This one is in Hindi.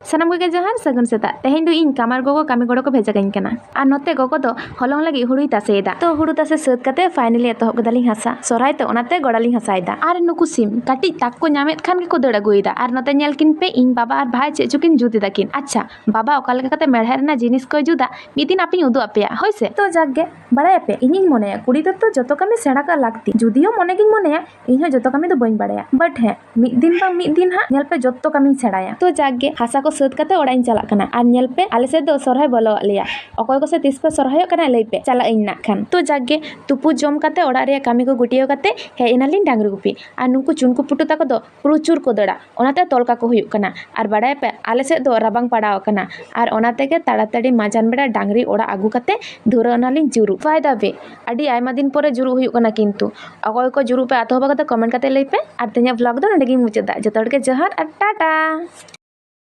सानाम कोगे जहार सगुन सेता तेहेन दो इन कामार गोगो कामी गोड़ो को भेजा गई कना आर नोते गोगो दो हलंग लगी हुड़ुई तासेदा तो हुड़ु तासे सद कते फाइनली एतहब गदालिं हसा सोराय तो ओनाते गोड़ालिं हसायदा आर नुकु सिम काटी ताक को ᱧᱟᱢᱮᱫ खान गे को दड़ अगुयदा आर नोते नेल किन पे इन बाबा आर भाई चे चुकिन जुदिदा किन अच्छा बाबा ओका लेका कते मेढ़े रेना जिनिस को जुदा मिदिन आपिन उदु आपेया होइसे तो जागे बड़ाय पे इनिन मोनेया कुड़ी तो जोतो कामी सेड़ा का लागती जुदियो मोने गिन मोनेया इनहो जोतो कामी दो बइन बड़ाया बट है मिद दिन हा नेल पे जोतो कामी सेड़ाया तो जागे हासा को सद कते ओड़ा इन चला कना आर नेल पे आले से दो सोरहाय बोलो लिया अकोय को से तिस पे सोरहाय कना लई पे चला इन ना खान तो जागे तुपु जम कते ओड़ा रे कामी को गुटियो कते हे इनालिन डांगरी गुपी आर नुकु चुनकु पुटु ताको दो प्रचुर को दड़ा ओनाते तोलका को हुयुक कना आर बड़ाय पे आले से दो राबांग पड़ाव कना आर ओनाते के ताड़ाताड़ी माजान बेड़ा डांगरी ओड़ा आगु कते धुरा ओनालिन जुरु फायदा बे अडी आयमा दिन परे जुरु हुयुक कना किंतु अकोय को जुरु पे आतोबा कते कमेंट कते लई पे आर ते냐 व्लॉग दो नडे गी मुचादा जतो हड़ के जोहार आर टाटा।